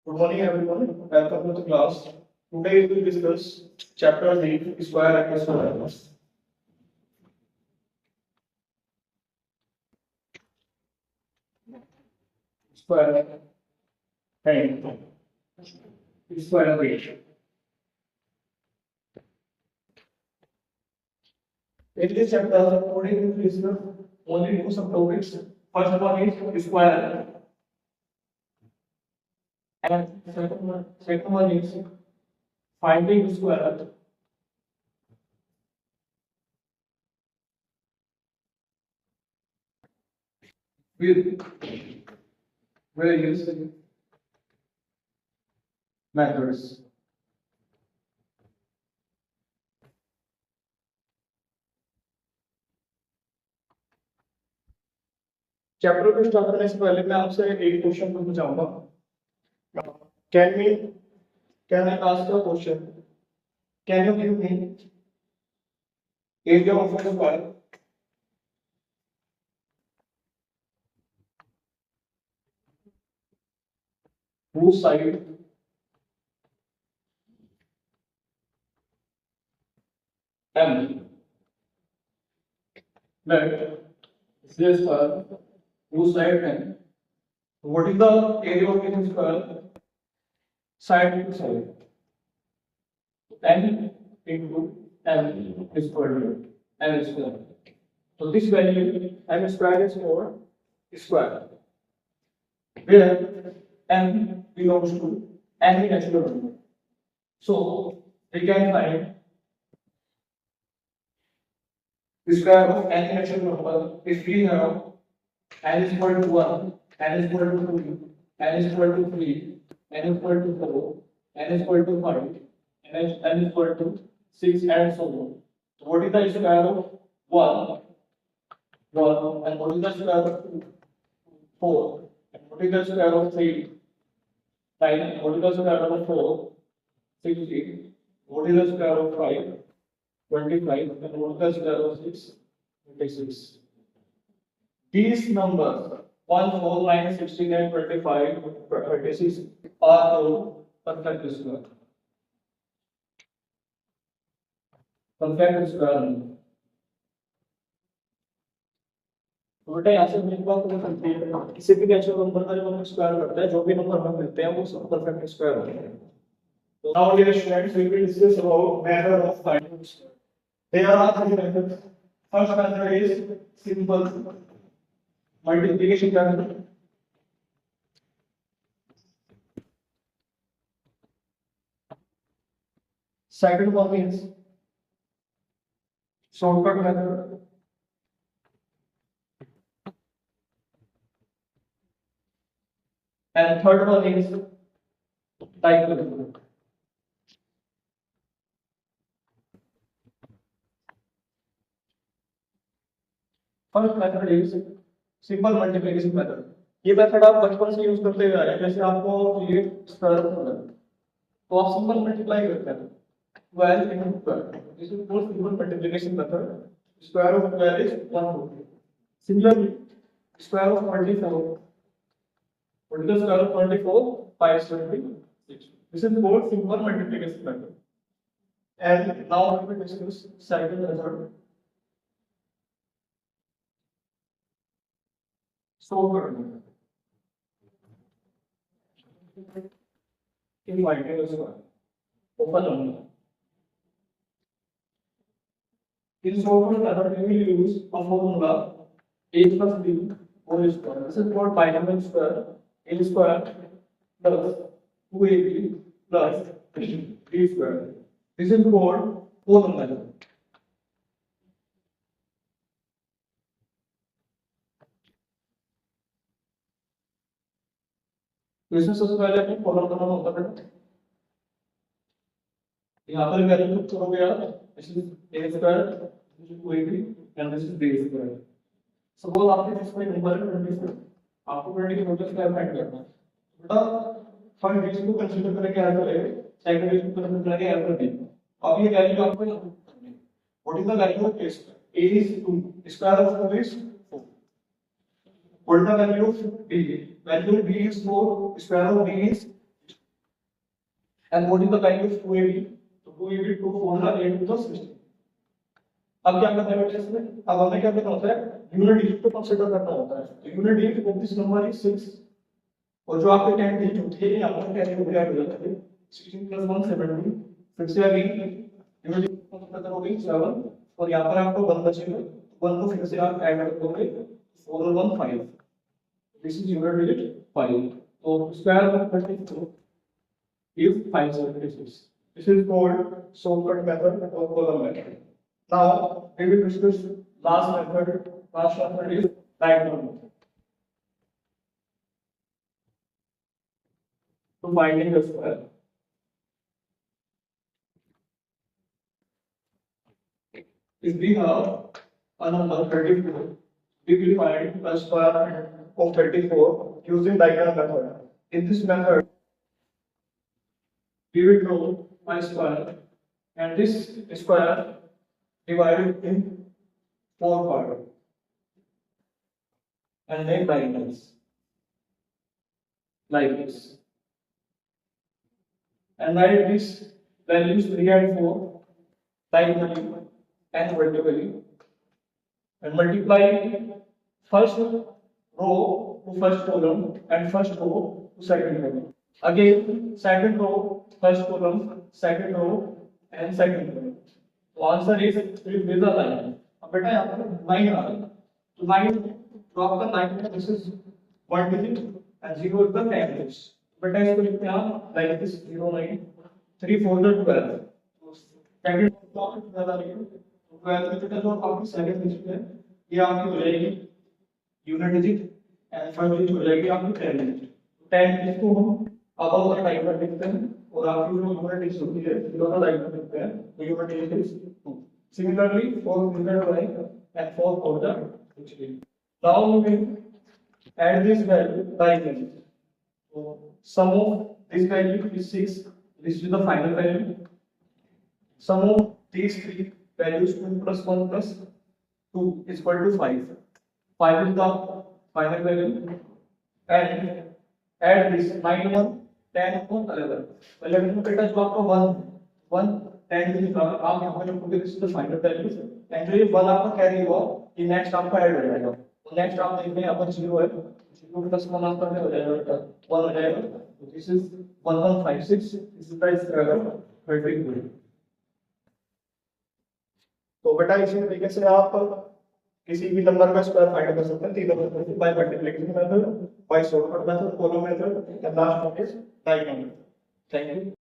Good morning, everyone. Welcome to the class. Today we will discuss chapter 3 square and square. Square and square ratio. In this chapter, today we will discuss only two subtopics. First one is square, and second one is finding square. With various methods. Chapter को start करने से पहले मैं आपसे एक question पूछना चाहूंगा. Can me can I ask a question? Can you give me area of a square whose side m let this square whose side m. What is the area of this square? Side to side. N into m is equal to m square. So this value m square is for square, where m belongs to any natural number. So we can find the square of any natural number if we have n is equal to 1, n is equal to 2, n is equal to 3, n is equal to 4, n is equal to 5, n is equal to 6, and so on. So what is the square of 1? 1, and what is the square of 2? 4, and what is the square of 3? 9, and what is the square of 4? 16, what is the square of 5? 25, and what is the square of 6? 26. These numbers 1, 4, 9, 16, and 25, 26 are all perfect square. Perfect square number. तो बेटा यहाँ से मेरी बात को समझते हैं, किसी भी नेचुरल नंबर का जब हम स्क्वायर करते हैं, जो भी नंबर हमें मिलते हैं वो सब परफेक्ट स्क्वायर होते हैं. So now dear students, we will discuss about method of finding square. There are three methods. First method is simple multiplication method. Second one is shortcut method. And third one is type method. First method is simple multiplication method. ये method आप बचपन से use करते हुए आ रहे हैं. जैसे आपको ये स्क्वायर होगा तो आप सिंपल मल्टीप्लाई करते हैं 12 into 12. This is called simple multiplication method. Square of 12 is 140. Similarly, square of 24. What is the square of 24? 576. This is called simple multiplication method. And now we will discuss second method. Shortcut method. In finding a square, open number. In shortcut method, we will use a formula a plus b whole square. This is called binomial square. A square plus 2ab plus b square. This is called Coulomb method. तो इसमें सबसे पहले अपने column बनाना होता है. यहाँ पर value put हो गया. This is a square, this is 2ab, and this is b square. Suppose आपके पास कोई नंबर है 24, आपको 24 का स्क्वायर फाइंड करना है. बेटा फर्स्ट डिजिट को कंसीडर करके आंसर है, सेकंड डिजिट को कंसीडर करके आंसर है. अब ये वैल्यू आपको यहाँ पुट करनी है. What is the value of a square? a is 2, square of 4 is 4. What is the value of b? Value of b is 4, square of b is and what is the value of 2ab? तो 2ab 2 4 8 to 16. अब क्या करना है बेटा इसमें? अब हमें क्या करना होता है? यूनिट डिजिट को कंसीडर करना होता है. तो unit digit of this number is 6 और जो आपके 10 डिजिट होते हैं यहाँ पर कैरी हो गया है 16 plus 1 17. फिर से अगेन यूनिट डिजिट को कंसीडर करोगे 7 और यहाँ पर आपको 1 बचेगा. 1 को फिर से आप ऐड करोगे 4 और 1 5. This is unit digit 5. तो square of 32 is 576. This is called shortcut method or column method. Now we will discuss last method. Last method is diagonal method. So finding the square. If we have a number 34, we will find the square of 34 using diagonal method. In this method, we will draw a square and this square divided in 4 parts and make diagonals like this and write these values 3 and 4 diagonally and vertically and multiply first row to first column and first row to second column. Again, second row, first column, second row, and second column. So answer is with the line. अब बेटा यहाँ पर 9 आ रहा है. तो 9 तो आपका 9 है. This is 1 digit and 0 is the 10 digits. बेटा इसको लिखते हैं आप like this 0 9 3 4 12. तो second column 12 आ रही है. तो 12 में बेटा जो आपकी second digit है ये आपकी हो जाएगी unit digit and first digit हो जाएगी आपकी 10 digit. 10 digit को हम अब और टाइप कर देते हैं और आपकी जो यूनिट डिजिट होती है दोनों टाइप कर देते हैं. तो unit digit is 2. Similarly for unit like and for the digit. Now we will add this value diagonally. तो sum of this value is 6. This is the final value. Sum of these three values 2 plus 1 plus 2 is equal to 5. 5 is the final value and add this 9 1 10 1 11. 11 में बेटा जो आपका 1 10 के साथ आप यहाँ पर लिखोगे this is the final value and जो ये 1 आपका कैरी हुआ ये नेक्स्ट आपका ऐड हो जाएगा. तो नेक्स्ट आप देखते हैं यहाँ पर 0 है 0 प्लस 1 आपका हो जाएगा बेटा 1 हो जाएगा. तो this is 1156. This is the square of 32. तो बेटा इसी तरीके से आप किसी भी नंबर का स्क्वायर फाइंड कर सकते हैं. 3 number by multiplication method, by shortcut method, column method, and last one is diagonal method. Thank you.